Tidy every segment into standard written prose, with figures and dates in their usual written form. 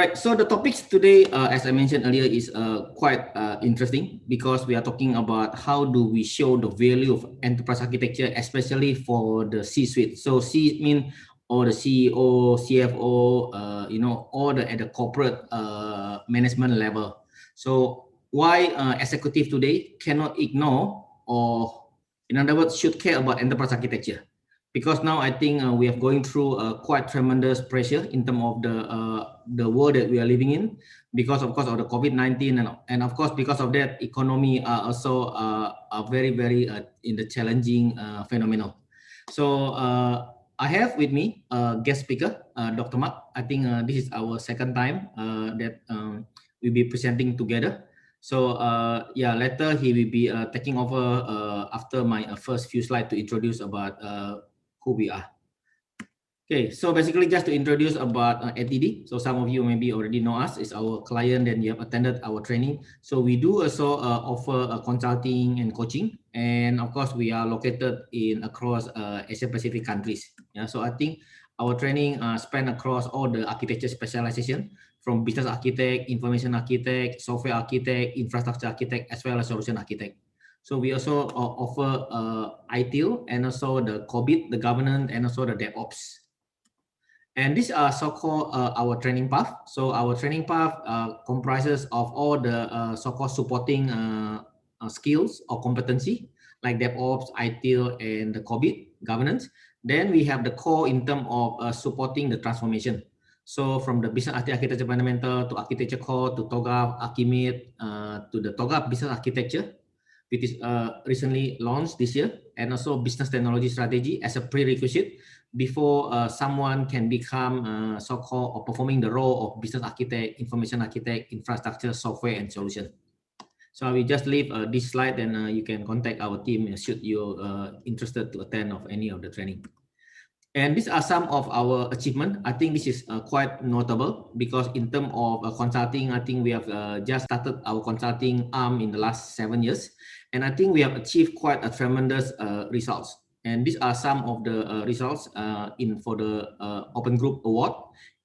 Right. So the topics today, as I mentioned earlier, is quite interesting because we are talking about how do we show the value of enterprise architecture, especially for the C-suite. So C mean or the CEO, CFO, all the at the corporate management level. So why executive today cannot ignore, or in other words, should care about enterprise architecture? Because now I think we are going through quite tremendous pressure in terms of the world that we are living in, because of course of the COVID-19, and of course because of that economy are also are very in the challenging phenomenon. So I have with me guest speaker Dr. Mark. I think this is our second time that we'll be presenting together. So yeah, later he will be taking over after my first few slides to introduce about who we are. Okay, so basically just to introduce about ATD. So some of you maybe already know us. It's our client and you have attended our training. So we do also offer consulting and coaching. And of course, we are located in across Asia Pacific countries. Yeah, so I think our training span across all the architecture specialization, from business architect, information architect, software architect, infrastructure architect, as well as solution architect. So we also offer ITIL and also the COVID, the governance, and also the DevOps. And these are so-called our training path. So our training path comprises of all the so-called supporting skills or competency like DevOps, ITIL, and the COVID governance. Then we have the core in terms of supporting the transformation. So from the business architecture fundamental to architecture core to TOGAF, Archimate, to the TOGAF business architecture, which is recently launched this year, and also business technology strategy as a prerequisite before someone can become so-called or performing the role of business architect, information architect, infrastructure, software, and solution. So I will just leave this slide, and you can contact our team should you interested to attend of any of the training. And these are some of our achievements. I think this is quite notable because in terms of consulting, I think we have just started our consulting arm in the last 7 years. And I think we have achieved quite a tremendous results. And these are some of the results for the Open Group Award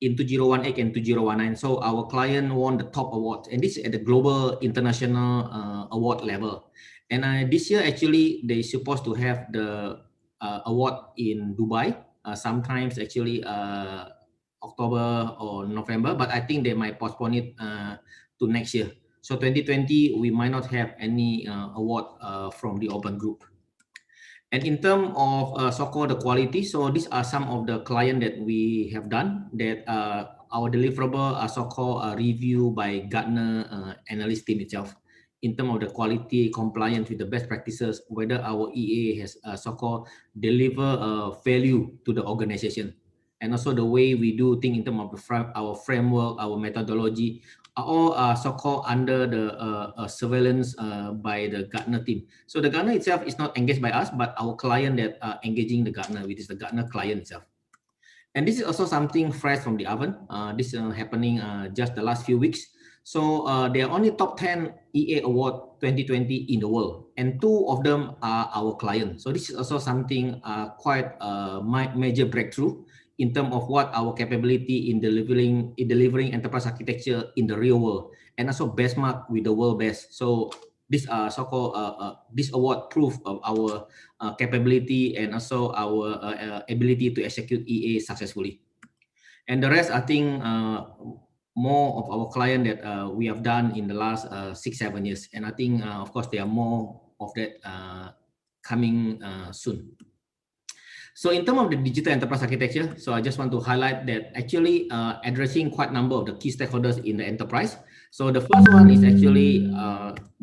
in 2018 and 2019. So our client won the top award, and this is at the global international award level. And this year, actually, they supposed to have the award in Dubai. Sometimes actually October or November, but I think they might postpone it to next year. So 2020, we might not have any award from the Open Group. And in terms of so-called the quality, so these are some of the client that we have done that our deliverable are so-called review by Gartner analyst team itself in terms of the quality compliance with the best practices, whether our EA has so-called deliver value to the organization. And also the way we do things in terms of our framework, our methodology, are all so-called under the surveillance by the Gartner team. So the Gartner itself is not engaged by us, but our client that are engaging the Gartner, which is the Gartner client itself. And this is also something fresh from the oven. This is happening just the last few weeks. So they are only top 10 EA Award 2020 in the world, and 2 of them are our clients. So this is also something quite a major breakthrough in terms of what our capability in delivering enterprise architecture in the real world, and also benchmark with the world best. So these are so-called this award proof of our capability and also our ability to execute EA successfully. And the rest, I think, more of our client that we have done in the last 6-7 years. And I think, of course, there are more of that coming soon. So in terms of the digital enterprise architecture, so I just want to highlight that actually addressing quite a number of the key stakeholders in the enterprise. So the first one is actually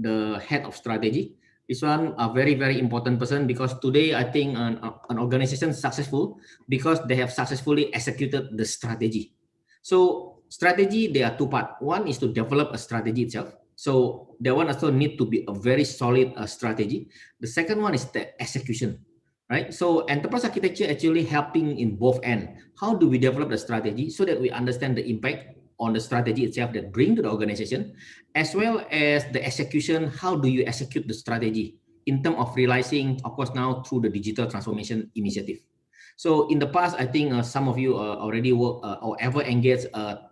the head of strategy. This one a very important person, because today I think an organization is successful because they have successfully executed the strategy. So strategy, there are 2 parts. One is to develop a strategy itself. So that one also need to be a very solid strategy. The second one is the execution. Right? So enterprise architecture actually helping in both ends. How do we develop the strategy so that we understand the impact on the strategy itself that bring to the organization, as well as the execution? How do you execute the strategy in terms of realizing, of course, now through the digital transformation initiative? So in the past, I think some of you already work or ever engaged a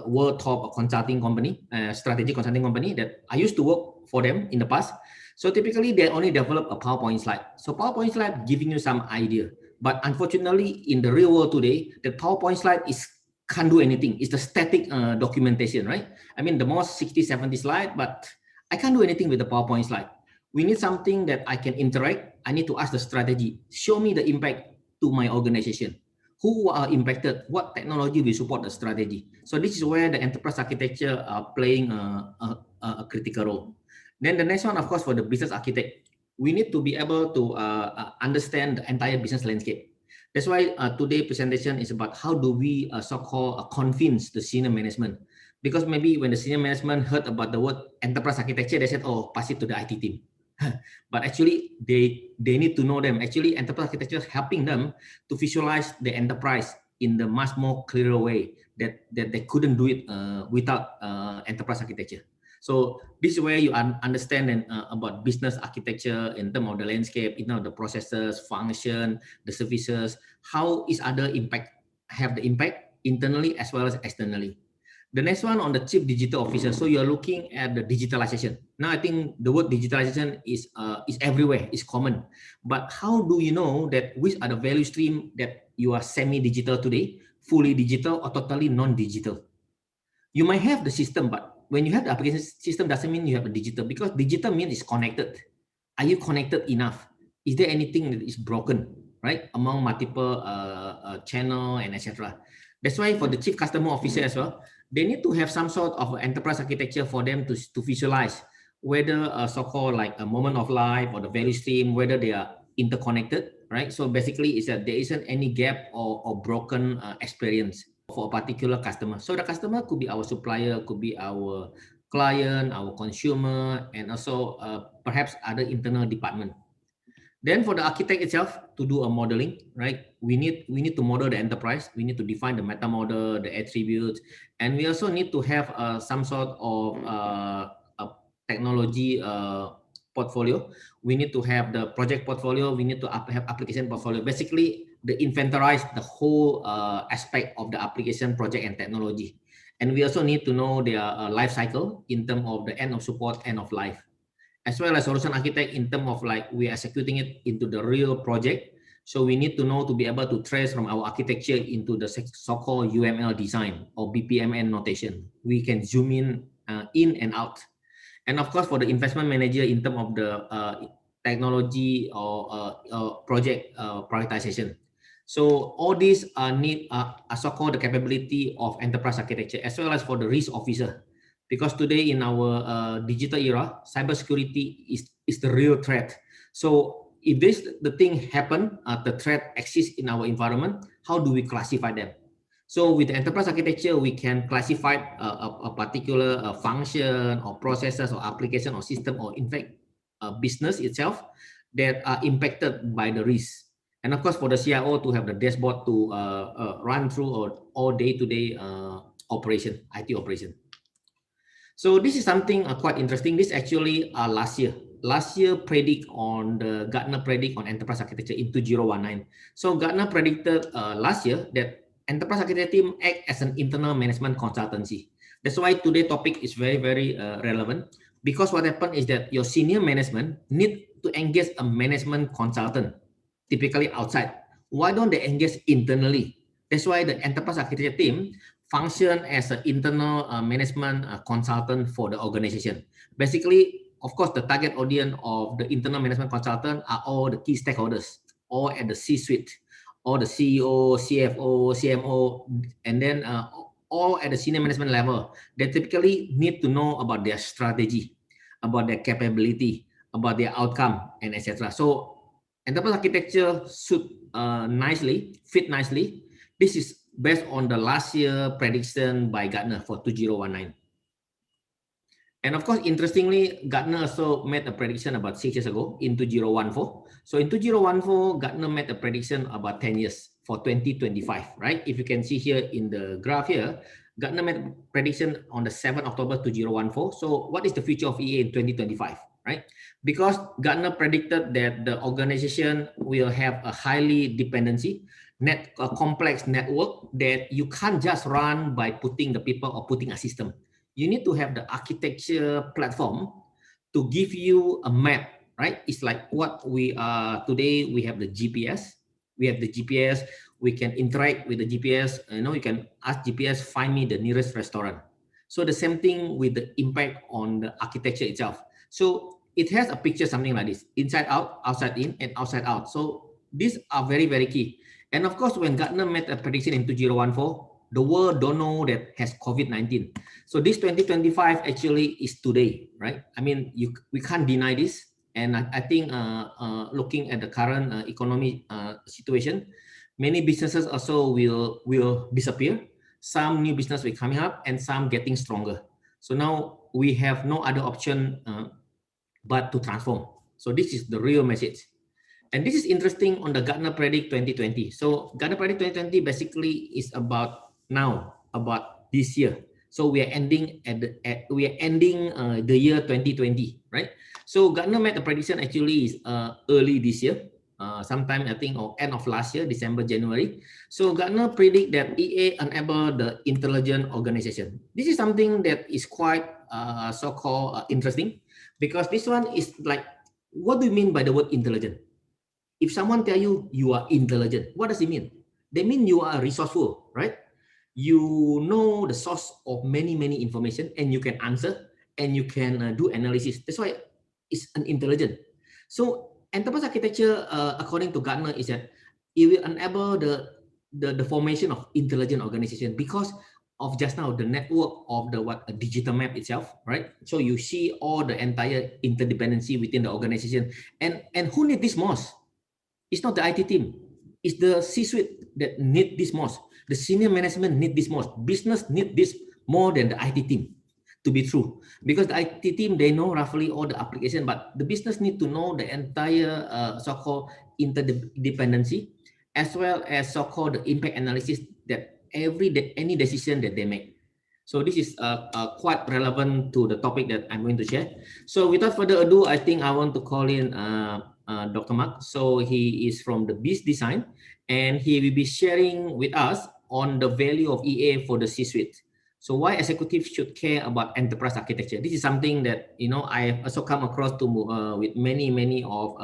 world top consulting company, strategy consulting company that I used to work for them in the past. So typically they only develop a PowerPoint slide. So PowerPoint slide giving you some idea. But unfortunately, in the real world today, the PowerPoint slide is can't do anything. It's the static documentation, right? I mean, the most 60, 70 slide, but I can't do anything with the PowerPoint slide. We need something that I can interact. I need to ask the strategy. Show me the impact to my organization. Who are impacted? What technology will support the strategy? So this is where the enterprise architecture are playing a critical role. Then the next one, of course, for the business architect, we need to be able to understand the entire business landscape. That's why today's presentation is about how do we so-called convince the senior management. Because maybe when the senior management heard about the word enterprise architecture, they said, oh, pass it to the IT team. But actually, they need to know them. Actually, enterprise architecture is helping them to visualize the enterprise in the much more clearer way that they couldn't do it without enterprise architecture. So this is where you understand about business architecture in terms of the landscape, in terms of the processes, function, the services, how is other impact have the impact internally as well as externally. The next one on the chief digital officer. So you're looking at the digitalization. Now I think the word digitalization is everywhere, is common. But how do you know that which are the value stream that you are semi-digital today, fully digital or totally non-digital? You might have the system, but when you have the application system, doesn't mean you have a digital, because digital means it's connected. Are you connected enough? Is there anything that is broken, right, among multiple channel and etc.? That's why for the chief customer officer as well, they need to have some sort of enterprise architecture for them to visualize whether so-called like a moment of life or the value stream, whether they are interconnected, right? So basically, is that there isn't any gap or broken experience for a particular customer. So the customer could be our supplier, could be our client, our consumer, and also perhaps other internal department. Then for the architect itself to do a modeling, right? We need to model the enterprise. We need to define the meta model, the attributes, and we also need to have some sort of a technology portfolio. We need to have the project portfolio. We need to have application portfolio. Basically, the inventorize the whole aspect of the application, project, and technology. And we also need to know their life cycle in terms of the end of support, end of life, as well as solution architect in terms of like we are executing it into the real project. So we need to know to be able to trace from our architecture into the so-called UML design or BPMN notation. We can zoom in and out. And of course, for the investment manager in terms of the technology or project prioritization. So all these need a so-called the capability of enterprise architecture, as well as for the risk officer. Because today in our digital era, cybersecurity is the real threat. So if the thing happen, the threat exists in our environment, how do we classify them? So with the enterprise architecture, we can classify a particular function or processes or application or system, or in fact, business itself that are impacted by the risk. And of course, for the CIO to have the dashboard to run through all day-to-day operation, IT operation. So this is something quite interesting. This actually last year. Last year predict on the Gartner predict on enterprise architecture in 2019. So Gartner predicted last year that enterprise architecture team act as an internal management consultancy. That's why today's topic is very, very relevant, because what happened is that your senior management need to engage a management consultant, typically outside. Why don't they engage internally? That's why the enterprise architecture team function as an internal management consultant for the organization. Basically, of course, the target audience of the internal management consultant are all the key stakeholders, all at the C-suite, all the CEO, CFO, CMO, and then all at the senior management level. They typically need to know about their strategy, about their capability, about their outcome, and etc. So enterprise architecture should fit nicely. This is based on the last year prediction by Gartner for 2019. And of course, interestingly, Gartner also made a prediction about 6 years ago in 2014. So in 2014, Gartner made a prediction about 10 years for 2025, right? If you can see here in the graph here, Gartner made a prediction on the 7th October 2014. So what is the future of EA in 2025, right? Because Gartner predicted that the organization will have a highly dependency. complex network that you can't just run by putting the people or putting a system. You need to have the architecture platform to give you a map, right? It's like what we are today. We have the GPS. We have the GPS. We can interact with the GPS. You can ask GPS, find me the nearest restaurant. So the same thing with the impact on the architecture itself. So it has a picture something like this: inside out, outside in, and outside out. So these are very, very key. And of course, when Gartner made a prediction in 2014, the world don't know that has COVID-19. So this 2025 actually is today, right? I mean, we can't deny this. And I think looking at the current economic situation, many businesses also will disappear. Some new business will coming up and some getting stronger. So now we have no other option but to transform. So this is the real message. And this is interesting on the Gartner Predict 2020. So Gartner Predict 2020 basically is about now, about this year. So we are ending the year 2020, right? So Gartner made a prediction actually is early this year, sometime I think or end of last year, December, January. So Gartner predict that EA enable the intelligent organization. This is something that is quite so-called interesting, because this one is like, what do you mean by the word intelligent? If someone tell you you are intelligent, what does it mean? They mean you are resourceful, right? You know the source of many, many information and you can answer and you can do analysis. That's why it's an intelligent. So enterprise architecture, according to Gartner, is that it will enable the formation of intelligent organization, because of just now the network of the a digital map itself, right? So you see all the entire interdependency within the organization, and who need this most? It's not the IT team. It's the C-suite that need this most. The senior management need this most. Business need this more than the IT team, to be true. Because the IT team, they know roughly all the application, but the business need to know the entire so-called interdependency, as well as so-called the impact analysis that any decision that they make. So this is quite relevant to the topic that I'm going to share. So without further ado, I think I want to call in Dr. Mark. So he is from the Biz Design, and he will be sharing with us on the value of EA for the C-suite. So why executives should care about enterprise architecture? This is something that I have also come across with many of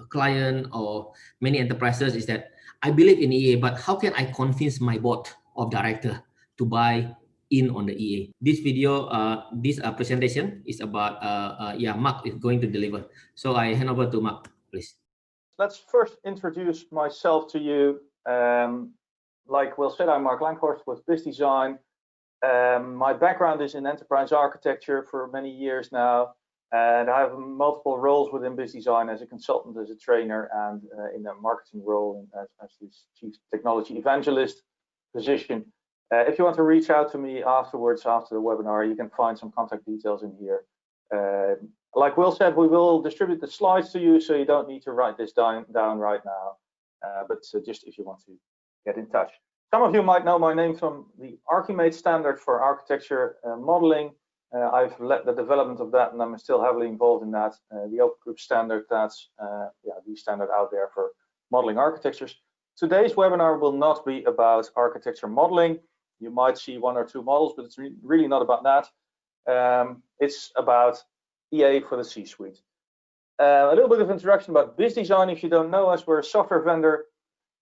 client or many enterprises, is that I believe in EA, but how can I convince my board of director to buy in on the EA? This video, this presentation is about, Mark is going to deliver. So I hand over to Mark, please. Let's first introduce myself to you. Like Will said, I'm Mark Lancaster with Biz Design. My background is in enterprise architecture for many years now, and I have multiple roles within Biz Design as a consultant, as a trainer, and in a marketing role as this chief technology evangelist position. If you want to reach out to me afterwards, after the webinar, you can find some contact details in here. Like Will said, we will distribute the slides to you, so you don't need to write this down right now, but just if you want to get in touch. Some of you might know my name from the Archimate standard for architecture modeling. I've led the development of that, and I'm still heavily involved in that. The Open Group standard, that's the standard out there for modeling architectures. Today's webinar will not be about architecture modeling. You might see one or two models, but it's really not about that. It's about EA for the C-suite. A little bit of introduction about Biz Design. If you don't know us, we're a software vendor,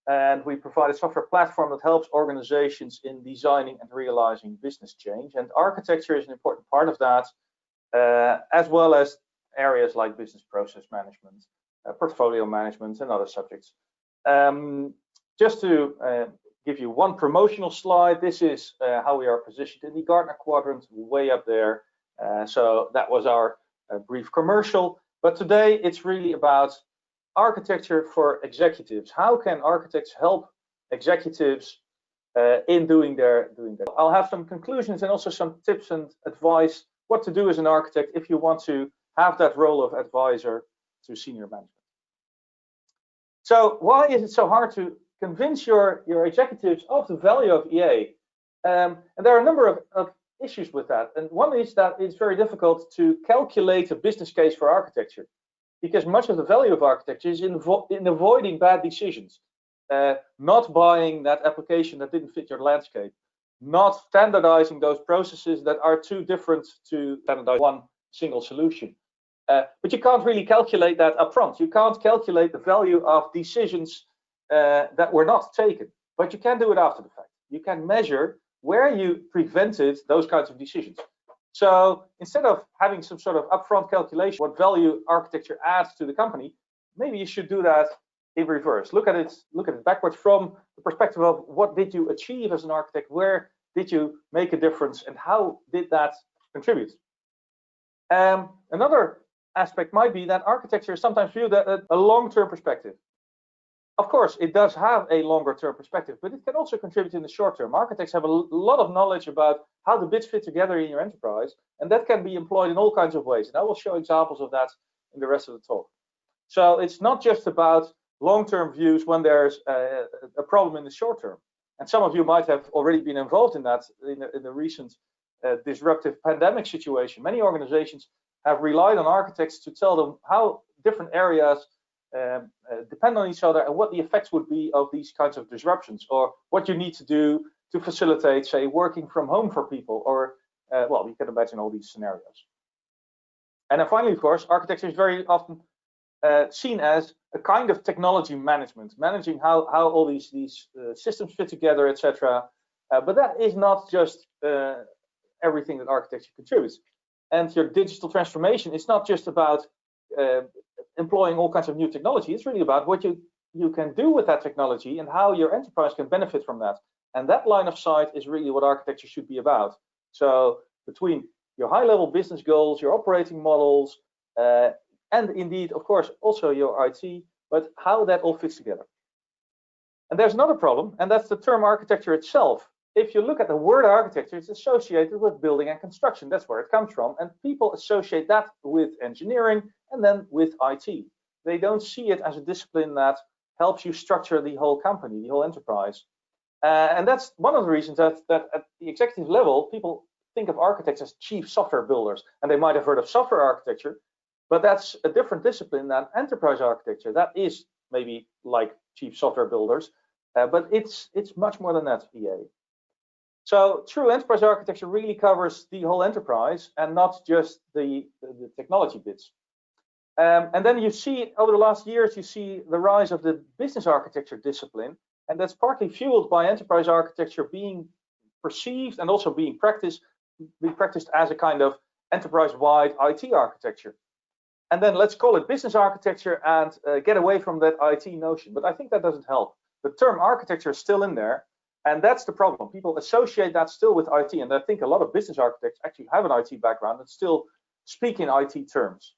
and we provide a software platform that helps organizations in designing and realizing business change. And architecture is an important part of that, as well as areas like business process management, portfolio management, and other subjects. Just to give you one promotional slide, this is how we are positioned in the Gartner quadrant, way up there. So that was our brief commercial. But today it's really about architecture for executives. How can architects help executives in doing their? I'll have some conclusions and also some tips and advice what to do as an architect if you want to have that role of advisor to senior management. So why is it so hard to convince your executives of the value of EA? And there are a number of issues with that. And one is that it's very difficult to calculate a business case for architecture, because much of the value of architecture is in avoiding bad decisions. not buying that application that didn't fit your landscape, not standardizing those processes that are too different to standardize one single solution. But you can't really calculate that upfront. You can't calculate the value of decisions that were not taken, but you can do it after the fact. You can measure where you prevented those kinds of decisions. So instead of having some sort of upfront calculation, what value architecture adds to the company, maybe you should do that in reverse. Look at it backwards from the perspective of what did you achieve as an architect, where did you make a difference, and how did that contribute? Another aspect might be that architecture is sometimes viewed at a long-term perspective. Of course, it does have a longer-term perspective, but it can also contribute in the short term. Architects have a lot of knowledge about how the bits fit together in your enterprise, and that can be employed in all kinds of ways. And I will show examples of that in the rest of the talk. So it's not just about long-term views when there's a problem in the short term. And some of you might have already been involved in that in the recent disruptive pandemic situation. Many organizations have relied on architects to tell them how different areas depend on each other and what the effects would be of these kinds of disruptions, or what you need to do to facilitate, say, working from home for people, or well, you can imagine all these scenarios. And then finally, of course, architecture is very often seen as a kind of technology management, managing how all these systems fit together, etc. But that is not just everything that architecture contributes. And your digital transformation is not just about employing all kinds of new technology. It's really about what you can do with that technology and how your enterprise can benefit from that. And that line of sight is really what architecture should be about. So between your high-level business goals, your operating models, and indeed, of course, also your IT, but how that all fits together. And there's another problem, and that's the term architecture itself. If you look at the word architecture, it's associated with building and construction. That's where it comes from. And people associate that with engineering and then with IT. They don't see it as a discipline that helps you structure the whole company, the whole enterprise. And that's one of the reasons that at the executive level, people think of architects as chief software builders. And they might have heard of software architecture, but that's a different discipline than enterprise architecture. That is maybe like chief software builders, but it's much more than that, EA. So true enterprise architecture really covers the whole enterprise and not just the technology bits. And then you see over the last years, you see the rise of the business architecture discipline, and that's partly fueled by enterprise architecture being perceived and also being practiced as a kind of enterprise-wide IT architecture. And then let's call it business architecture and get away from that IT notion. But I think that doesn't help. The term architecture is still in there. And that's the problem. People associate that still with IT. And I think a lot of business architects actually have an IT background and still speak in IT terms.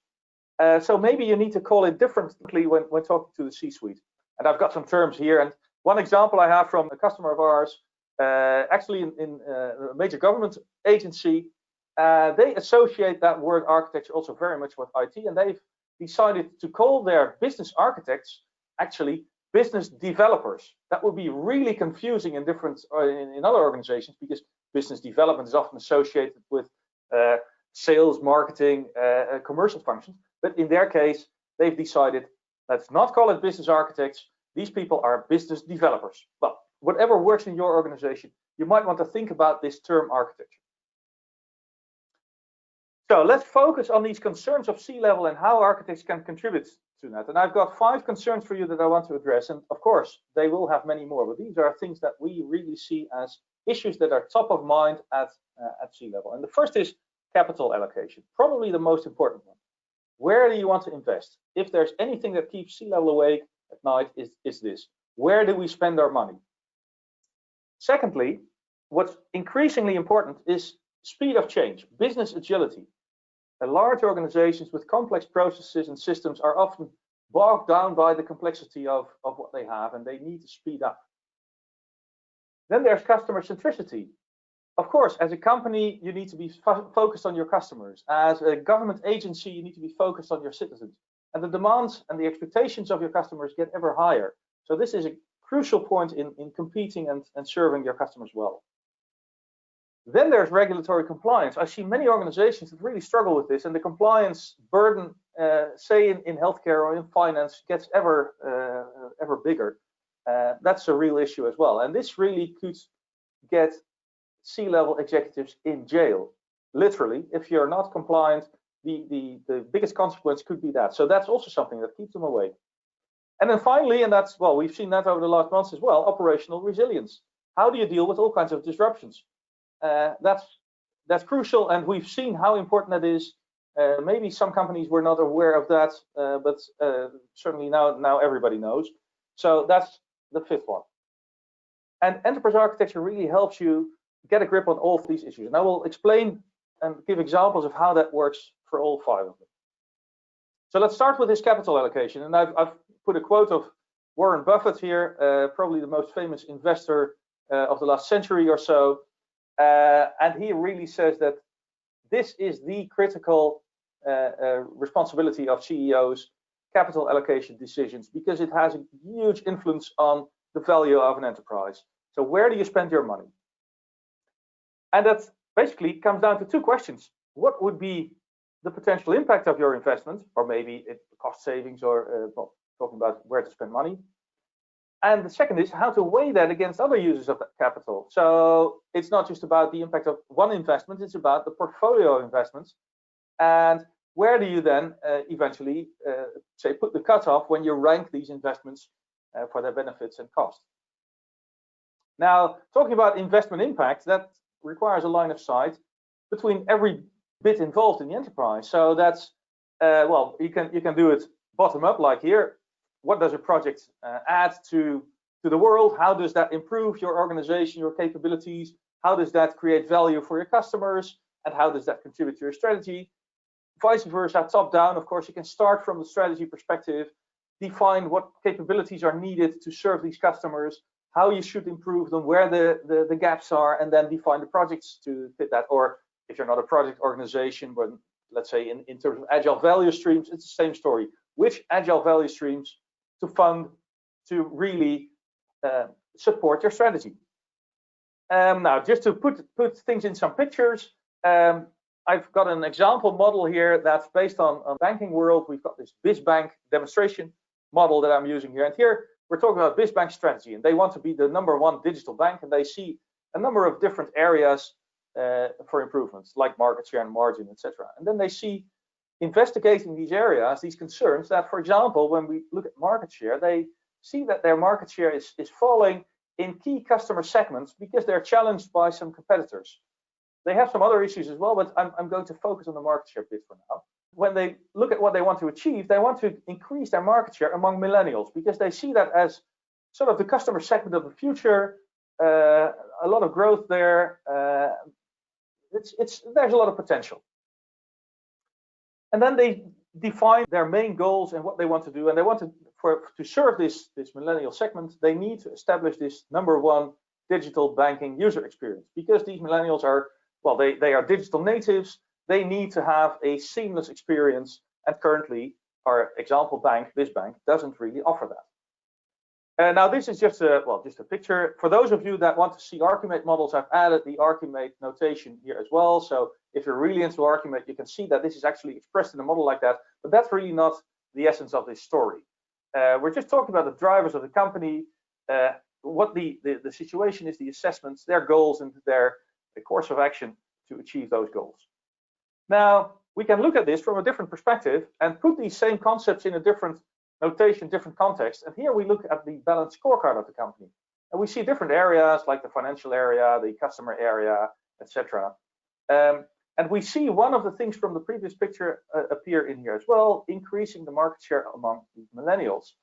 So maybe you need to call it differently when talking to the C-suite. And I've got some terms here. And one example I have from a customer of ours, actually in a major government agency, they associate that word architecture also very much with IT. And they've decided to call their business architects actually business developers. That would be really confusing in other organizations, because business development is often associated with sales, marketing, commercial functions. But in their case, they've decided, let's not call it business architects. These people are business developers. Well, whatever works in your organization, you might want to think about this term architecture. So let's focus on these concerns of C-level and how architects can contribute to that. And I've got 5 concerns for you that I want to address. And of course, they will have many more, but these are things that we really see as issues that are top of mind at C-level. And the first is capital allocation, probably the most important one. Where do you want to invest? If there's anything that keeps C-level awake at night, is this. Where do we spend our money? Secondly, what's increasingly important is speed of change, business agility. Large organizations with complex processes and systems are often bogged down by the complexity of what they have, and they need to speed up. Then there's customer centricity. Of course, as a company, you need to be focused on your customers. As a government agency, you need to be focused on your citizens. And the demands and the expectations of your customers get ever higher. So this is a crucial point in competing and serving your customers well. Then there's regulatory compliance. I see many organizations that really struggle with this, and the compliance burden, say in healthcare or in finance, gets ever bigger. That's a real issue as well. And this really could get C-level executives in jail. Literally, if you're not compliant, the biggest consequence could be that. So that's also something that keeps them away. And then finally, and that's, well, we've seen that over the last months as well, operational resilience. How do you deal with all kinds of disruptions? That's crucial, and we've seen how important that is. Maybe some companies were not aware of that, but certainly now everybody knows. So that's the fifth one. And enterprise architecture really helps you get a grip on all of these issues. And I will explain and give examples of how that works for all five of them. So let's start with this capital allocation. And I've put a quote of Warren Buffett here, probably the most famous investor of the last century or so. And he really says that this is the critical responsibility of CEOs, capital allocation decisions, because it has a huge influence on the value of an enterprise. So where do you spend your money? And that basically comes down to two questions. What would be the potential impact of your investment, or maybe cost savings, or well, talking about where to spend money? And the second is how to weigh that against other uses of that capital. So it's not just about the impact of one investment, it's about the portfolio of investments. And where do you then eventually say put the cutoff when you rank these investments for their benefits and costs? Now, talking about investment impact, that requires a line of sight between every bit involved in the enterprise. So that's well, you can do it bottom up, like here. What does a project add to the world? How does that improve your organization, your capabilities? How does that create value for your customers? And how does that contribute to your strategy? Vice versa, top down, of course, you can start from the strategy perspective, define what capabilities are needed to serve these customers, how you should improve them, where the gaps are, and then define the projects to fit that. Or if you're not a project organization, but let's say in terms of agile value streams, it's the same story. Which agile value streams to fund to really support your strategy? Now, just to put things in some pictures, I've got an example model here that's based on banking world. We've got this BizBank demonstration model that I'm using here. And here we're talking about BizBank strategy, and they want to be the #1 digital bank, and they see a number of different areas for improvements, like market share and margin, etc. And then they see investigating these areas, these concerns, that, for example, when we look at market share, they see that their market share is falling in key customer segments because they're challenged by some competitors. They have some other issues as well, but I'm going to focus on the market share bit for now. When they look at what they want to achieve, they want to increase their market share among millennials because they see that as sort of the customer segment of the future, a lot of growth there. There's a lot of potential. And then they define their main goals and what they want to do. And they want to serve this millennial segment, they need to establish this #1 digital banking user experience, because these millennials are, well, they are digital natives. They need to have a seamless experience. And currently, our example bank, BizBank, doesn't really offer that. Now, this is just a picture. For those of you that want to see Archimate models, I've added the Archimate notation here as well. So if you're really into Archimate, you can see that this is actually expressed in a model like that. But that's really not the essence of this story. We're just talking about the drivers of the company, what the situation is, the assessments, their goals, and the course of action to achieve those goals. Now, we can look at this from a different perspective and put these same concepts in a different notation, different context. And here we look at the balanced scorecard of the company. And we see different areas like the financial area, the customer area, etc. And we see one of the things from the previous picture appear in here as well, increasing the market share among the millennials.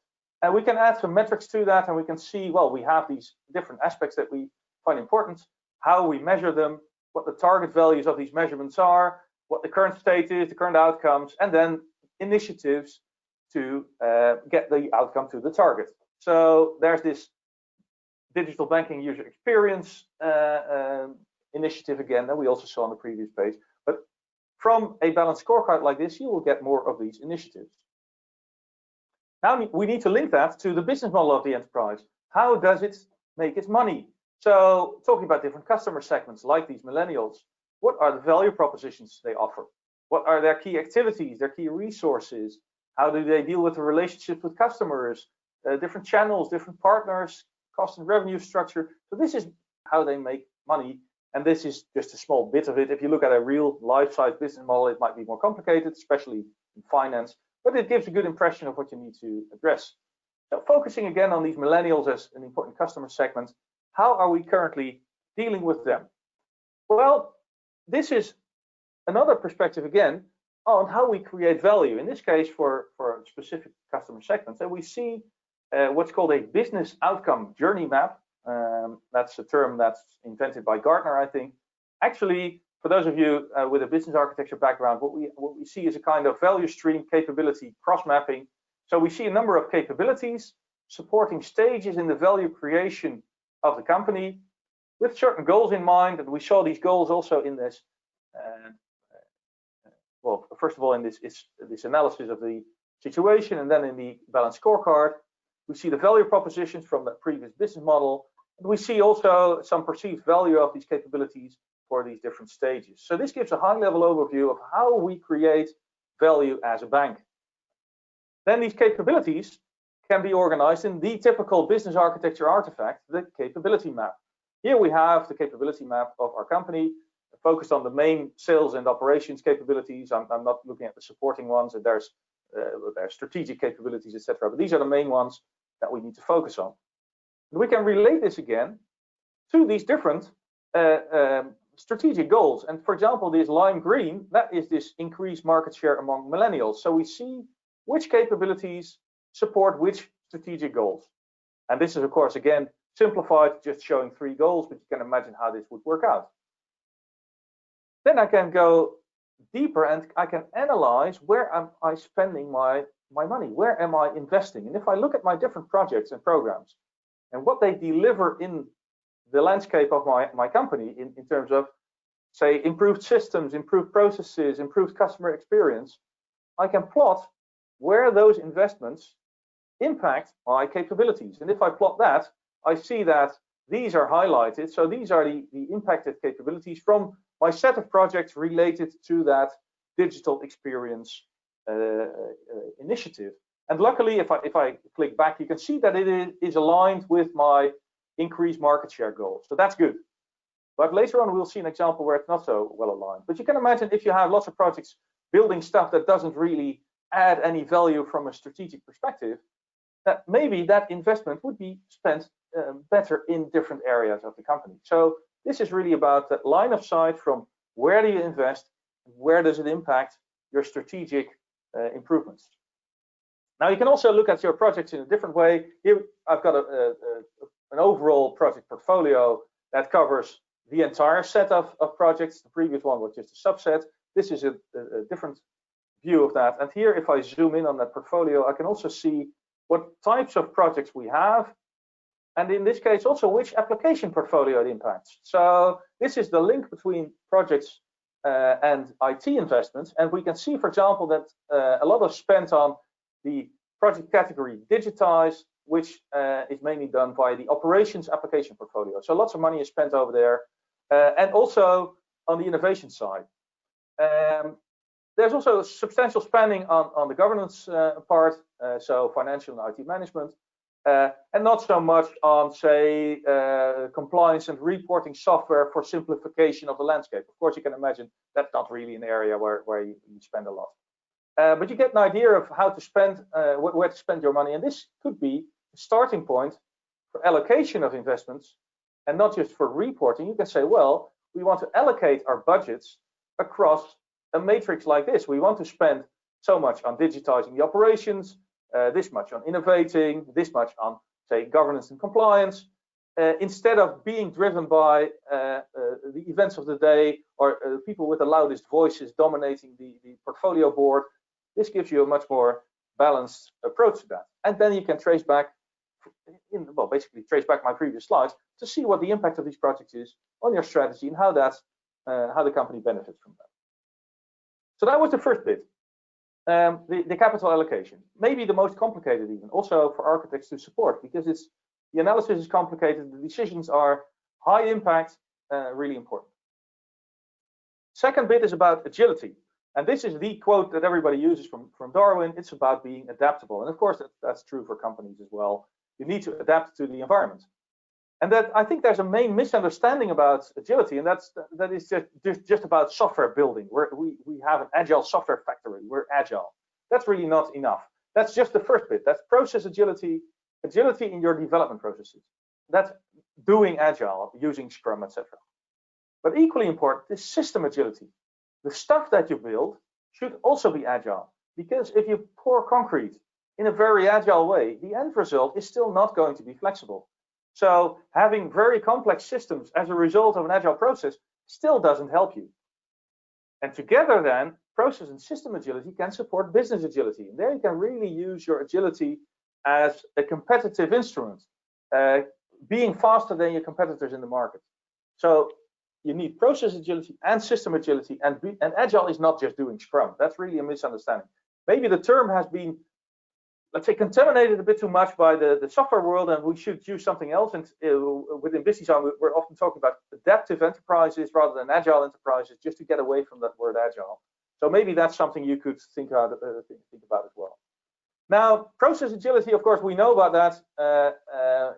And we can add some metrics to that, and we can see, well, we have these different aspects that we find important, how we measure them, what the target values of these measurements are, what the current state is, the current outcomes, and then initiatives to get the outcome to the target. So there's this digital banking user experience initiative again that we also saw on the previous page. But from a balanced scorecard like this, you will get more of these initiatives. Now we need to link that to the business model of the enterprise. How does it make its money? So talking about different customer segments like these millennials, what are the value propositions they offer? What are their key activities, their key resources? How do they deal with the relationships with customers? different channels, different partners, cost and revenue structure. So this is how they make money. And this is just a small bit of it. If you look at a real life-size business model, it might be more complicated, especially in finance, but it gives a good impression of what you need to address. So focusing again on these millennials as an important customer segment, how are we currently dealing with them? Well, this is another perspective again on how we create value, in this case for specific customer segments. And we see what's called a business outcome journey map. That's a term that's invented by Gartner, I think. Actually, for those of you with a business architecture background, what we see is a kind of value stream capability cross-mapping. So we see a number of capabilities supporting stages in the value creation of the company with certain goals in mind. And we saw these goals also in this, well, first of all, in this analysis of the situation, and then in the balanced scorecard. We see the value propositions from that previous business model. And we see also some perceived value of these capabilities for these different stages. So this gives a high-level overview of how we create value as a bank. Then these capabilities can be organized in the typical business architecture artifact, the capability map. Here we have the capability map of our company, focused on the main sales and operations capabilities. I'm not looking at the supporting ones, and there's strategic capabilities, etc. But these are the main ones that we need to focus on. And we can relate this again to these different strategic goals. And for example, this lime green, that is this increased market share among millennials. So we see which capabilities support which strategic goals. And this is, of course, again, simplified, just showing 3 goals, but you can imagine how this would work out. Then I can go deeper and I can analyze where am I spending my money, where am I investing? And if I look at my different projects and programs and what they deliver in the landscape of my company in terms of, say, improved systems, improved processes, improved customer experience, I can plot where those investments impact my capabilities. And if I plot that, I see that these are highlighted. So these are the impacted capabilities from my set of projects related to that digital experience initiative. And luckily, if I click back, you can see that it is aligned with my increased market share goals. So that's good. But later on, we'll see an example where it's not so well aligned. But you can imagine if you have lots of projects building stuff that doesn't really add any value from a strategic perspective, that maybe that investment would be spent better in different areas of the company. So this is really about that line of sight from where do you invest, where does it impact your strategic improvements. Now you can also look at your projects in a different way. Here I've got an overall project portfolio that covers the entire set of projects. The previous one was just a subset. This is a different view of that. And here, if I zoom in on that portfolio, I can also see what types of projects we have. And in this case, also which application portfolio it impacts. So this is the link between projects and IT investments. And we can see, for example, that a lot of spent on the project category digitize, which is mainly done by the operations application portfolio. So lots of money is spent over there. And also on the innovation side. There's also substantial spending on the governance part, so financial and IT management. And not so much on, say, compliance and reporting software for simplification of the landscape. Of course, you can imagine that's not really an area where you spend a lot. But you get an idea of how to spend, where to spend your money. And this could be a starting point for allocation of investments and not just for reporting. You can say, well, we want to allocate our budgets across a matrix like this. We want to spend so much on digitizing the operations, this much on innovating, this much on, say, governance and compliance, instead of being driven by the events of the day or people with the loudest voices dominating the portfolio board. This gives you a much more balanced approach to that. And then you can trace back, well, basically trace back my previous slides to see what the impact of these projects is on your strategy and how the company benefits from that. So that was the first bit. The capital allocation, maybe the most complicated even, also for architects to support, because the analysis is complicated, the decisions are high impact, really important. Second bit is about agility. And this is the quote that everybody uses from Darwin. It's about being adaptable. And of course, that's true for companies as well. You need to adapt to the environment. And that, I think there's a main misunderstanding about agility, and that is just about software building. We have an agile software factory. We're agile. That's really not enough. That's just the first bit. That's process agility, agility in your development processes. That's doing agile, using Scrum, etc. But equally important is system agility. The stuff that you build should also be agile, because if you pour concrete in a very agile way, the end result is still not going to be flexible. So having very complex systems as a result of an agile process still doesn't help you. And together then, process and system agility can support business agility. And there you can really use your agility as a competitive instrument, being faster than your competitors in the market. So you need process agility and system agility, and agile is not just doing Scrum. That's really a misunderstanding. Maybe the term has been, let's say, contaminated a bit too much by the software world, and we should use something else. And within business design, we're often talking about adaptive enterprises rather than agile enterprises, just to get away from that word agile. So maybe that's something you could think about as well. Now, process agility, of course, we know about that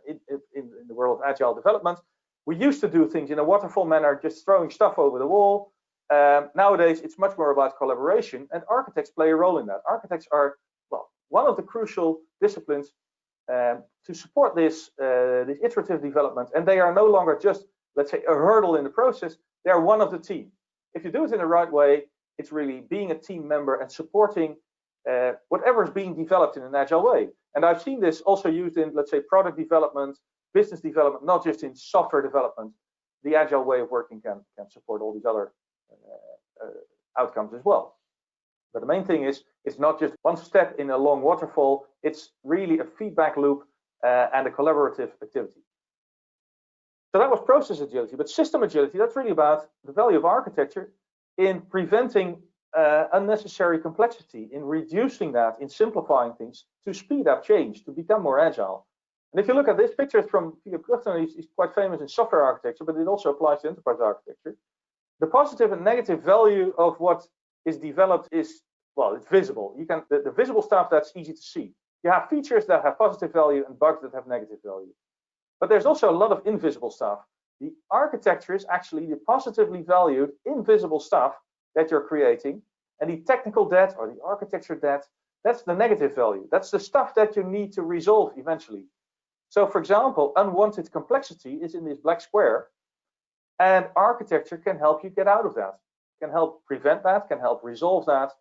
in the world of agile development. We used to do things in a waterfall manner, just throwing stuff over the wall. Nowadays, it's much more about collaboration, and architects play a role in that. Architects are, well, one of the crucial disciplines to support this iterative development, and they are no longer just, let's say, a hurdle in the process. They are one of the team. If you do it in the right way, it's really being a team member and supporting whatever is being developed in an agile way. And I've seen this also used in, let's say, product development, business development, not just in software development. The agile way of working can support all these other outcomes as well. But the main thing is, it's not just one step in a long waterfall. It's really a feedback loop and a collaborative activity. So that was process agility. But system agility, that's really about the value of architecture in preventing unnecessary complexity, in reducing that, in simplifying things, to speed up change, to become more agile. And if you look at this picture, it's from Philip Clifton. He's quite famous in software architecture, but it also applies to enterprise architecture. The positive and negative value of what is developed is, well, it's visible. You can the visible stuff, that's easy to see. You have features that have positive value and bugs that have negative value. But there's also a lot of invisible stuff. The architecture is actually the positively valued invisible stuff that you're creating, and the technical debt or the architecture debt, that's the negative value. That's the stuff that you need to resolve eventually. So, for example, unwanted complexity is in this black square, and architecture can help you get out of that, can help prevent that, can help resolve that,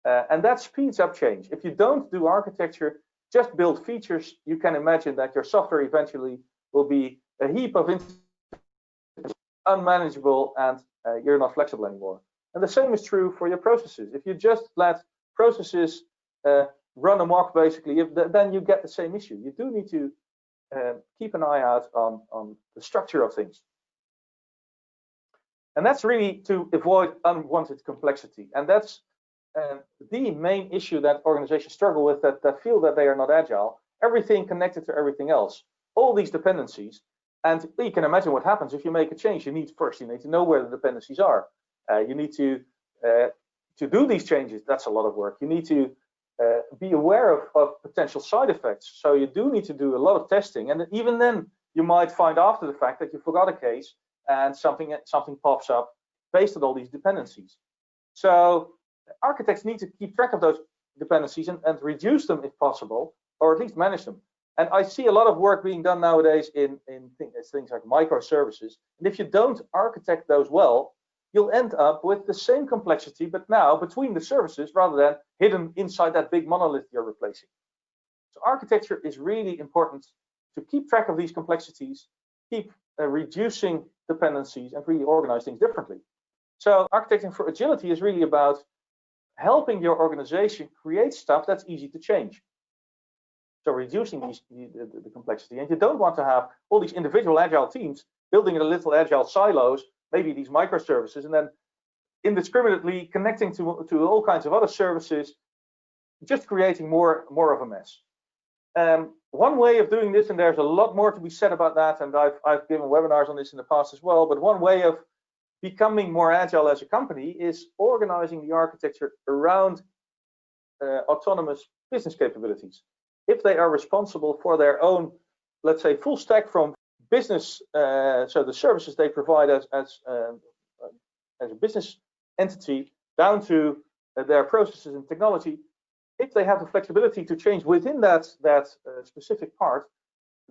and that speeds up change. If you don't do architecture, just build features, you can imagine that your software eventually will be a heap of unmanageable, and you're not flexible anymore. And the same is true for your processes. If you just let processes run amok, basically, then you get the same issue. You do need to keep an eye out on the structure of things. And that's really to avoid unwanted complexity. And that's the main issue that organizations struggle with, that feel that they are not agile. Everything connected to everything else, all these dependencies. And you can imagine what happens if you make a change. You need to know where the dependencies are. You need to do these changes. That's a lot of work. You need to be aware of potential side effects. So you do need to do a lot of testing. And even then, you might find after the fact that you forgot a case and something pops up based on all these dependencies. So architects need to keep track of those dependencies and reduce them if possible, or at least manage them. And I see a lot of work being done nowadays in things like microservices. And if you don't architect those well, you'll end up with the same complexity, but now between the services rather than hidden inside that big monolith you're replacing. So architecture is really important to keep track of these complexities, keep reducing dependencies, and really organize things differently. So architecting for agility is really about helping your organization create stuff that's easy to change. So reducing the complexity. And you don't want to have all these individual agile teams building in little agile silos, maybe these microservices, and then indiscriminately connecting to all kinds of other services, just creating more of a mess. One way of doing this, and there's a lot more to be said about that, and I've given webinars on this in the past as well, but one way of becoming more agile as a company is organizing the architecture around autonomous business capabilities. If they are responsible for their own, let's say, full stack from business, so the services they provide as a business entity down to their processes and technology, if they have the flexibility to change within that specific part,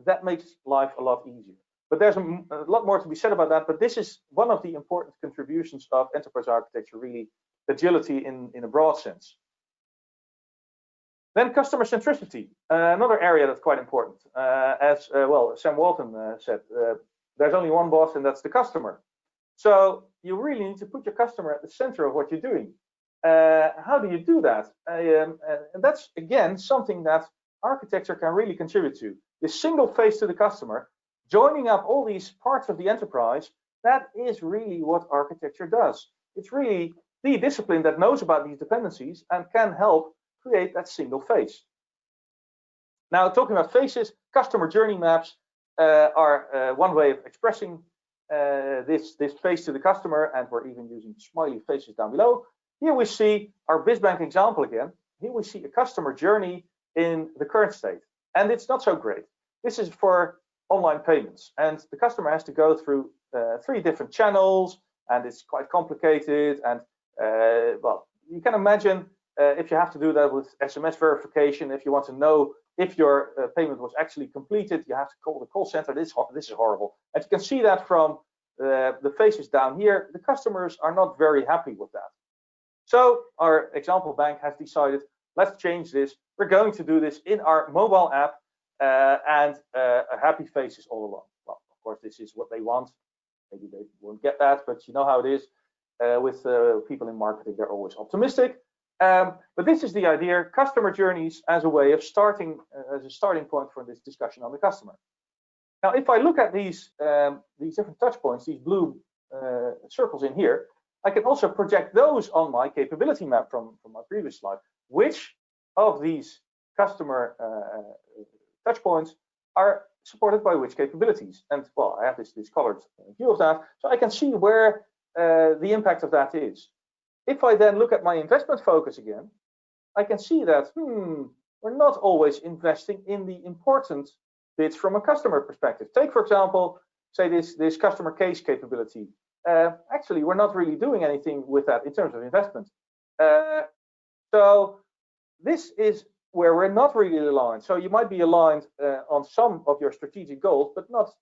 that makes life a lot easier. But there's a lot more to be said about that. But this is one of the important contributions of enterprise architecture, really agility in a broad sense. Then customer centricity, another area that's quite important. As well, Sam Walton said, there's only one boss, and that's the customer. So you really need to put your customer at the center of what you're doing. How do you do that? And that's, again, something that architecture can really contribute to. This single face to the customer, joining up all these parts of the enterprise, that is really what architecture does. It's really the discipline that knows about these dependencies and can help create that single face. Now, talking about faces, customer journey maps are one way of expressing this face to the customer, and we're even using smiley faces down below. Here we see our BizBank example again. Here we see a customer journey in the current state, and it's not so great. This is for online payments, and the customer has to go through 3 different channels, and it's quite complicated. And well, you can imagine if you have to do that with SMS verification, if you want to know if your payment was actually completed, you have to call the call center. This is horrible. And you can see that from the faces down here. The customers are not very happy with that. So our example bank has decided, let's change this. We're going to do this in our mobile app, and happy faces all along. Well, of course, this is what they want. Maybe they won't get that, but you know how it is with people in marketing. They're always optimistic. But this is the idea: customer journeys as a way of starting, as a starting point for this discussion on the customer. Now, if I look at these different touch points, these blue circles in here, I can also project those on my capability map from my previous slide. Which of these customer touch points are supported by which capabilities? And well, I have this colored view of that, so I can see where the impact of that is. If I then look at my investment focus again, I can see that we're not always investing in the important bits from a customer perspective. Take, for example, say this customer case capability. Actually, we're not really doing anything with that in terms of investment. So this is where we're not really aligned. So you might be aligned on some of your strategic goals, but not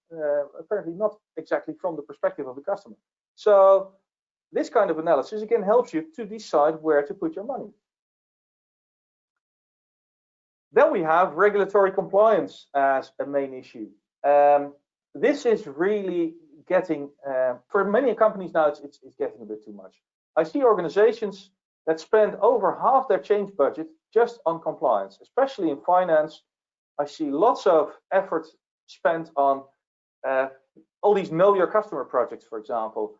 apparently not exactly from the perspective of the customer. So this kind of analysis again helps you to decide where to put your money. Then we have regulatory compliance as a main issue. This is really getting, for many companies now, it's getting a bit too much. I see organizations that spend over half their change budget just on compliance, especially in finance. I see lots of effort spent on all these know your customer projects, for example,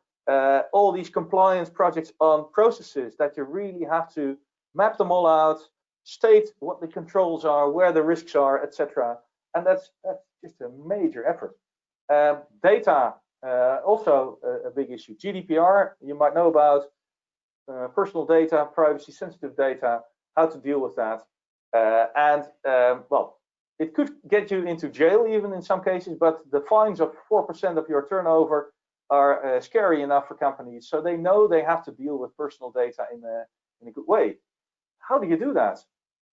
all these compliance projects on processes that you really have to map them all out, state what the controls are, where the risks are, etc. And that's just a major effort. Data, also a big issue. GDPR, you might know about, personal data, privacy sensitive data, how to deal with that. Well, it could get you into jail even in some cases, but the fines of 4% of your turnover are scary enough for companies, so they know they have to deal with personal data in a good way. How do you do that?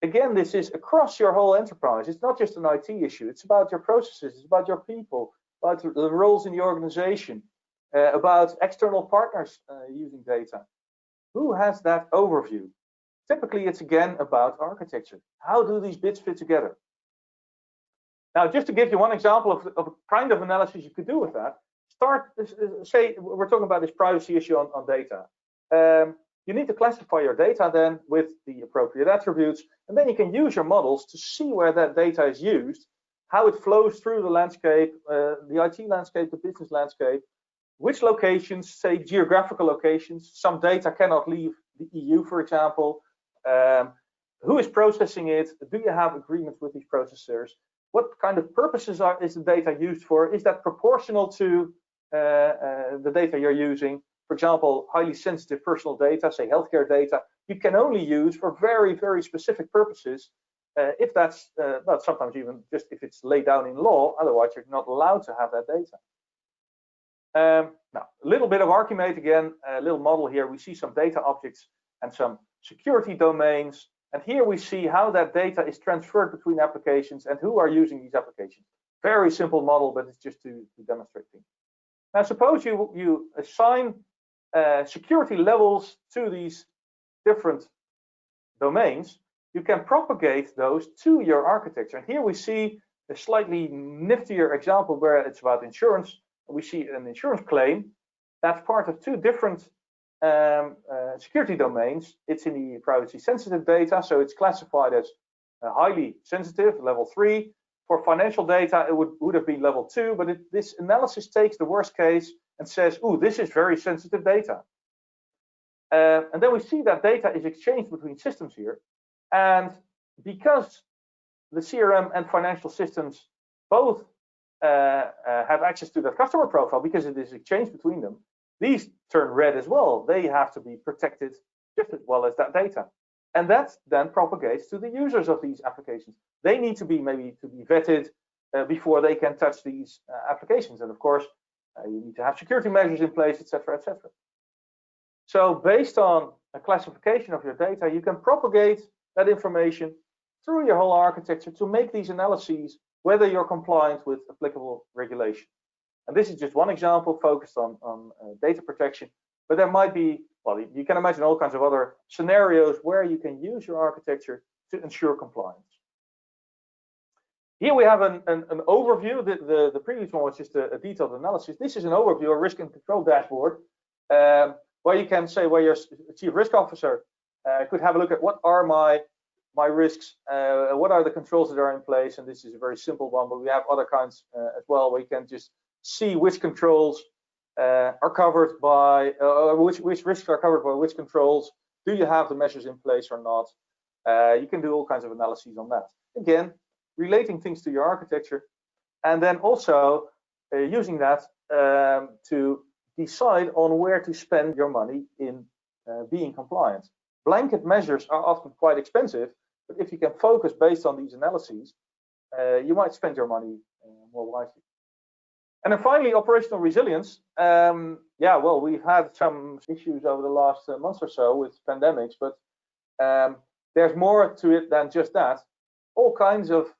Again, this is across your whole enterprise. It's not just an IT issue. It's about your processes. It's about your people, about the roles in the organization, about external partners using data. Who has that overview? Typically, it's again about architecture. How do these bits fit together? Now, just to give you one example of a kind of analysis you could do with that, say we're talking about this privacy issue on data. You need to classify your data then with the appropriate attributes, and then you can use your models to see where that data is used, how it flows through the landscape, the IT landscape, the business landscape, which locations, say geographical locations, some data cannot leave the EU, for example, who is processing it, do you have agreements with these processors, what kind of purposes is the data used for, is that proportional to the data you're using. for example, highly sensitive personal data, say healthcare data, you can only use for very, very specific purposes. If that's not sometimes even just if it's laid down in law, otherwise you're not allowed to have that data. Now, a little bit of Archimate again, a little model here. We see some data objects and some security domains. And here we see how that data is transferred between applications and who are using these applications. Very simple model, but it's just to demonstrate things. Now, suppose you assign security levels to these different domains. You can propagate those to your architecture. And here we see a slightly niftier example where it's about insurance. We see an insurance claim that's part of two different security domains. It's in the privacy sensitive data, so it's classified as highly sensitive, level 3. For financial data, it would have been level 2, but this analysis takes the worst case and says, "Ooh, this is very sensitive data." And then we see that data is exchanged between systems here. And because the CRM and financial systems both have access to that customer profile, because it is exchanged between them, these turn red as well. They have to be protected just as well as that data. And that then propagates to the users of these applications. They need to be maybe vetted before they can touch these applications. And of course, you need to have security measures in place, etc., etc. So based on a classification of your data, you can propagate that information through your whole architecture to make these analyses, whether you're compliant with applicable regulation. And this is just one example focused on data protection, but there might be, well, you can imagine all kinds of other scenarios where you can use your architecture to ensure compliance. Here we have an overview. The previous one was just a detailed analysis. This is an overview, a risk and control dashboard, where you can say, where your chief risk officer could have a look at what are my risks, what are the controls that are in place. And this is a very simple one, but we have other kinds as well, where you can just see which controls are covered by, which risks are covered by which controls. Do you have the measures in place or not? You can do all kinds of analyses on that. Again, relating things to your architecture, and then also using that to decide on where to spend your money in being compliant. Blanket measures are often quite expensive, but if you can focus based on these analyses, you might spend your money more wisely. And then finally, operational resilience. Yeah, well, we've had some issues over the last months or so with pandemics, but there's more to it than just that. All kinds of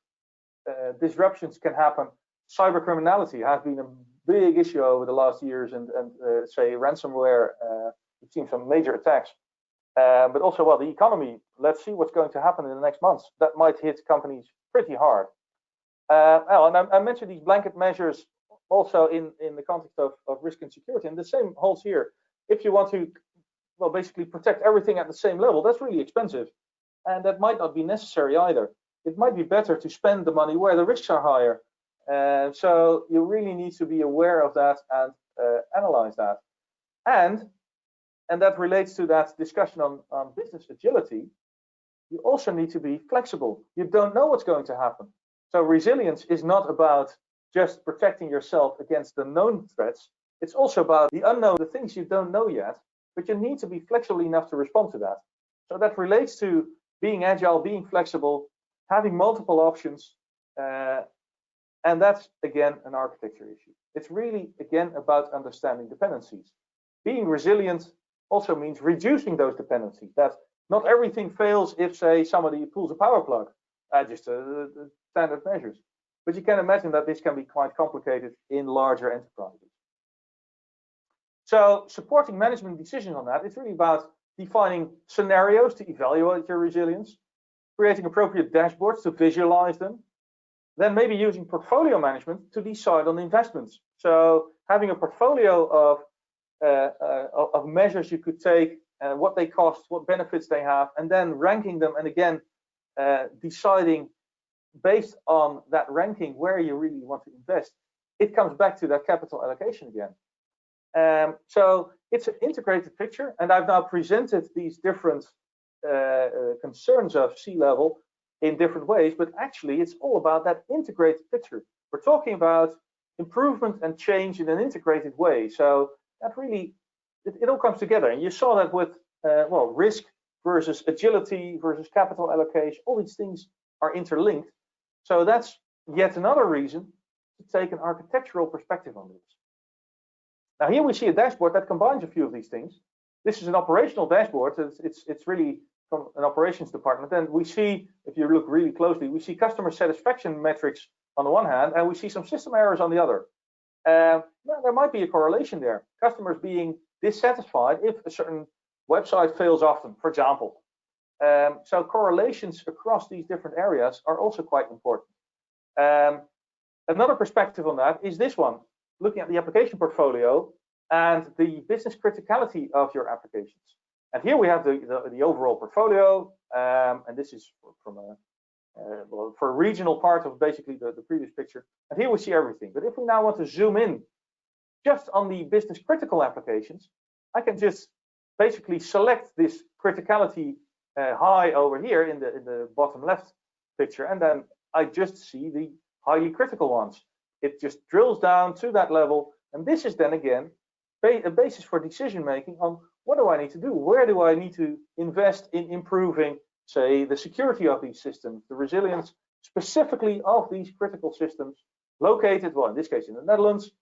disruptions can happen. Cyber criminality has been a big issue over the last years, and say ransomware, we've seen some major attacks. But also, well, the economy, let's see what's going to happen in the next months. That might hit companies pretty hard. And I mentioned these blanket measures also in the context of risk and security, and the same holds here. If you want to, well, basically protect everything at the same level, that's really expensive, and that might not be necessary either. It might be better to spend the money where the risks are higher. So you really need to be aware of that and analyze that. And that relates to that discussion on business agility. You also need to be flexible. You don't know what's going to happen. So resilience is not about just protecting yourself against the known threats. It's also about the unknown, the things you don't know yet, but you need to be flexible enough to respond to that. So that relates to being agile, being flexible, having multiple options. And that's, again, an architecture issue. It's really, again, about understanding dependencies. Being resilient also means reducing those dependencies. That not everything fails if, say, somebody pulls a power plug, just standard measures. But you can imagine that this can be quite complicated in larger enterprises. So supporting management decisions on that, it's really about defining scenarios to evaluate your resilience, creating appropriate dashboards to visualize them, then maybe using portfolio management to decide on investments. So having a portfolio of measures you could take, what they cost, what benefits they have, and then ranking them, and again, deciding based on that ranking where you really want to invest. It comes back to that capital allocation again. So it's an integrated picture, and I've now presented these different concerns of C-level in different ways, but actually it's all about that integrated picture. We're talking about improvement and change in an integrated way. So that really it all comes together. And you saw that with well, risk versus agility versus capital allocation. All these things are interlinked. So that's yet another reason to take an architectural perspective on this. Now here we see a dashboard that combines a few of these things. This is an operational dashboard. It's really from an operations department. And we see, if you look really closely, we see customer satisfaction metrics on the one hand, and we see some system errors on the other. Well, there might be a correlation there. Customers being dissatisfied if a certain website fails often, for example. So correlations across these different areas are also quite important. Another perspective on that is this one, looking at the application portfolio and the business criticality of your applications. And here we have the overall portfolio, and this is from a well, for a regional part of basically the previous picture. And here we see everything. But if we now want to zoom in just on the business critical applications, I can just basically select this criticality high over here in the bottom left picture, and then I just see the highly critical ones. It just drills down to that level, and this is then again a basis for decision making on what do I need to do? Where do I need to invest in improving, say, the security of these systems, the resilience specifically of these critical systems located, well, in this case in the Netherlands.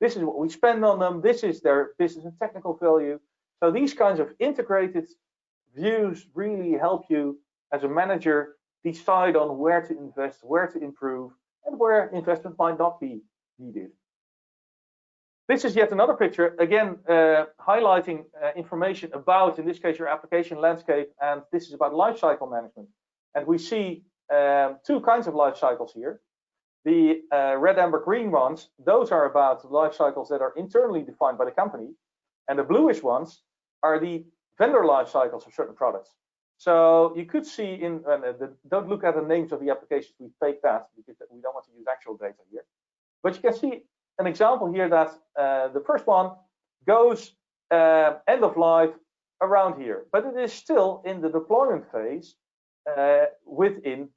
This is what we spend on them. This is their business and technical value. So these kinds of integrated views really help you as a manager decide on where to invest, where to improve, and where investment might not be needed. This is yet another picture, again, highlighting information about, in this case, your application landscape, and this is about lifecycle management. And we see two kinds of life cycles here. The red, amber, green ones, those are about life cycles that are internally defined by the company, and the bluish ones are the vendor life cycles of certain products. So you could see in, don't look at the names of the applications, we fake that because we don't want to use actual data here. But you can see an example here that the first one goes end of life around here, but it is still in the deployment phase within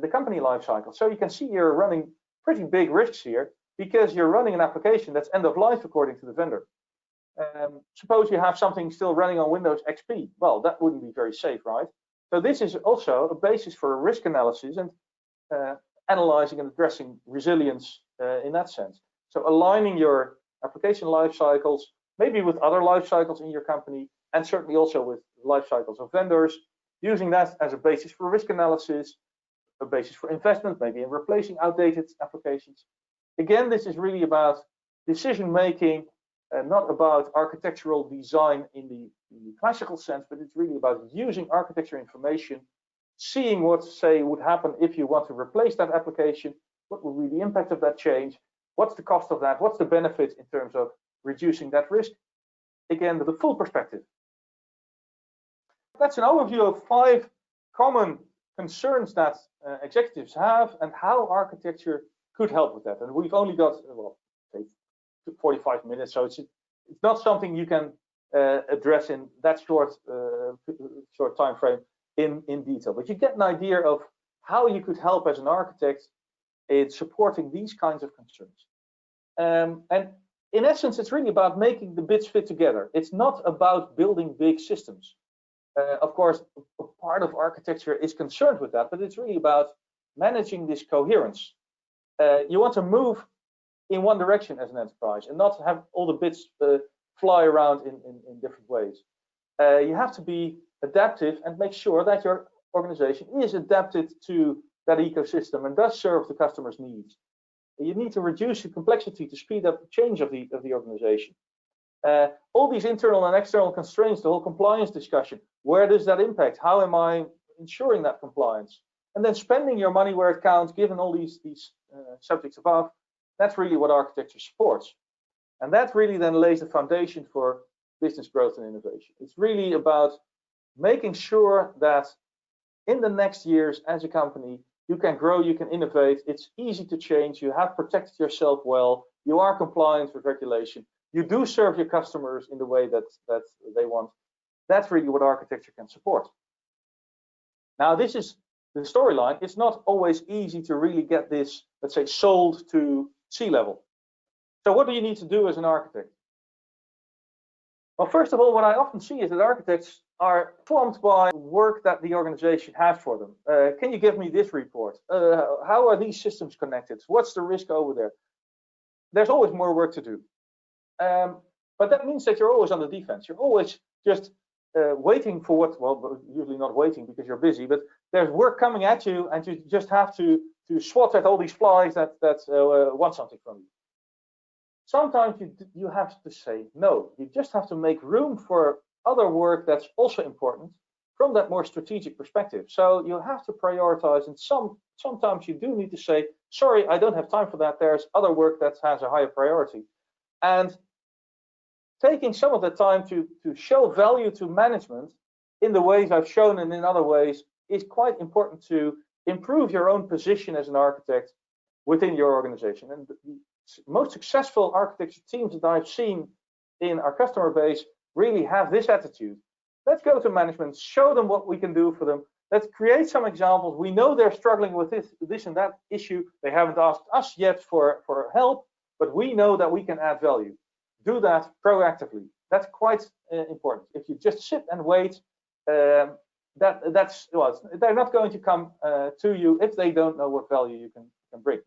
the company life cycle. So you can see you're running pretty big risks here because you're running an application that's end of life according to the vendor. Suppose you have something still running on Windows XP. Well, that wouldn't be very safe, right? So this is also a basis for a risk analysis and analyzing and addressing resilience in that sense. So aligning your application life cycles, maybe with other life cycles in your company, and certainly also with life cycles of vendors, using that as a basis for risk analysis, a basis for investment, maybe in replacing outdated applications. Again, this is really about decision making, not about architectural design in the classical sense, but it's really about using architecture information, seeing what, say, would happen if you want to replace that application, what will be the impact of that change, what's the cost of that, what's the benefit in terms of reducing that risk. Again, the full perspective. That's an overview of 5 common concerns that executives have and how architecture could help with that. And we've only got, well, say 45 minutes, so it's not something you can address in that short time frame in detail. But you get an idea of how you could help as an architect in supporting these kinds of concerns. And in essence, it's really about making the bits fit together. It's not about building big systems. Of course, a part of architecture is concerned with that, but it's really about managing this coherence. You want to move in one direction as an enterprise and not have all the bits fly around in different ways. You have to be adaptive and make sure that your organization is adapted to that ecosystem and does serve the customer's needs. You need to reduce the complexity to speed up the change of the organization. All these internal and external constraints, the whole compliance discussion, where does that impact? How am I ensuring that compliance? And then spending your money where it counts, given all these subjects above, that's really what architecture supports. And that really then lays the foundation for business growth and innovation. It's really about making sure that in the next years as a company, you can grow, you can innovate, it's easy to change, you have protected yourself well, you are compliant with regulation, you do serve your customers in the way that they want. That's really what architecture can support. Now, this is the storyline. It's not always easy to really get this, let's say, sold to C-level. So what do you need to do as an architect? Well, first of all, what I often see is that architects are swamped by work that the organization has for them. Can you give me this report? How are these systems connected? What's the risk over there? There's always more work to do. But that means that you're always on the defense. You're always just waiting for what, well, usually not waiting because you're busy, but there's work coming at you and you just have to swat at all these flies that want something from you. Sometimes you have to say no. You just have to make room for other work that's also important from that more strategic perspective. So you have to prioritize, and sometimes you do need to say, sorry, I don't have time for that. There's other work that has a higher priority. And taking some of the time to show value to management in the ways I've shown and in other ways is quite important to improve your own position as an architect within your organization. And the most successful architecture teams that I've seen in our customer base really have this attitude. Let's go to management, show them what we can do for them. Let's create some examples. We know they're struggling with this and that issue. They haven't asked us yet for help, but we know that we can add value. Do that proactively. That's quite important. If you just sit and wait, that's well, they're not going to come to you if they don't know what value you can bring.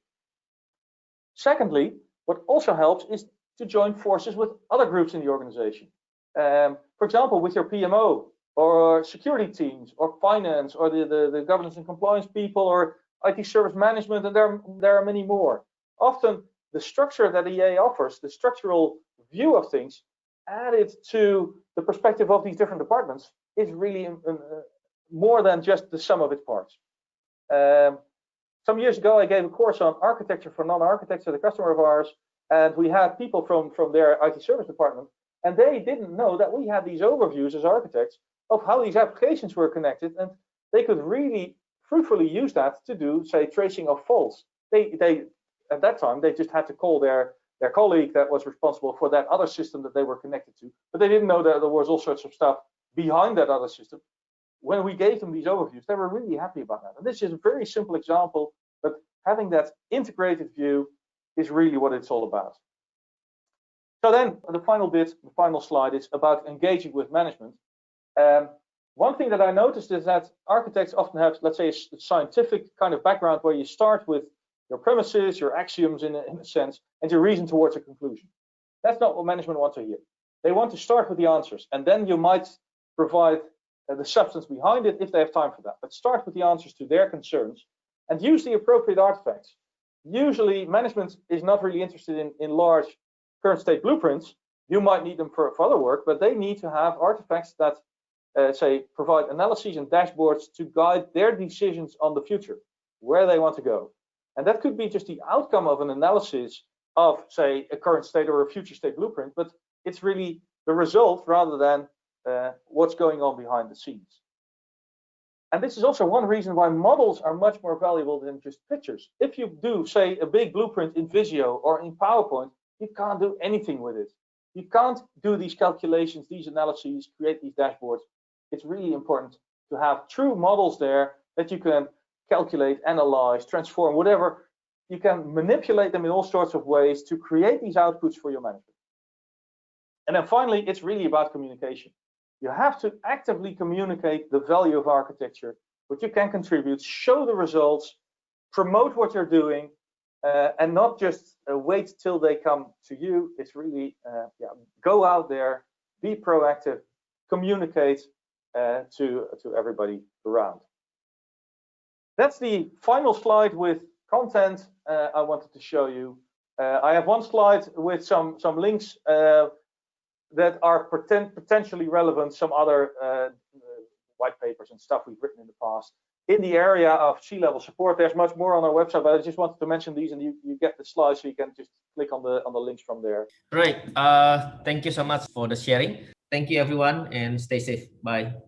Secondly, what also helps is to join forces with other groups in the organization. For example, with your PMO or security teams or finance or the governance and compliance people or IT service management, and there are many more. Often the structure that EA offers, the structural view of things added to the perspective of these different departments is really more than just the sum of its parts. Some years ago, I gave a course on architecture for non-architects at a customer of ours, and we had people from their IT service department, and they didn't know that we had these overviews as architects of how these applications were connected, and they could really fruitfully use that to do, say, tracing of faults. They at that time, they just had to call their colleague that was responsible for that other system that they were connected to, but they didn't know that there was all sorts of stuff behind that other system. When we gave them these overviews, they were really happy about that. And this is a very simple example, but having that integrated view is really what it's all about. So then the final bit, the final slide is about engaging with management. One thing that I noticed is that architects often have, let's say, a scientific kind of background where you start with your premises, your axioms in a sense, and you reason towards a conclusion. That's not what management wants to hear. They want to start with the answers, and then you might provide the substance behind it if they have time for that. But start with the answers to their concerns and use the appropriate artifacts. Usually management is not really interested in large current state blueprints. You might need them for other work, but they need to have artifacts that say provide analyses and dashboards to guide their decisions on the future, where they want to go. And that could be just the outcome of an analysis of, say, a current state or a future state blueprint, but it's really the result rather than what's going on behind the scenes. And this is also one reason why models are much more valuable than just pictures. If you do, say, a big blueprint in Visio or in PowerPoint, you can't do anything with it. You can't do these calculations, these analyses, create these dashboards. It's really important to have true models there that you can calculate, analyze, transform, whatever. You can manipulate them in all sorts of ways to create these outputs for your management. And then finally, it's really about communication. You have to actively communicate the value of architecture, what you can contribute, show the results, promote what you're doing, and not just wait till they come to you. It's really, go out there, be proactive, communicate to everybody around. That's the final slide with content I wanted to show you. I have one slide with some links that are potentially relevant, some other white papers and stuff we've written in the past. In the area of C-level support, there's much more on our website, but I just wanted to mention these, and you get the slides, so you can just click on the links from there. Right. Thank you so much for the sharing. Thank you, everyone, and stay safe. Bye.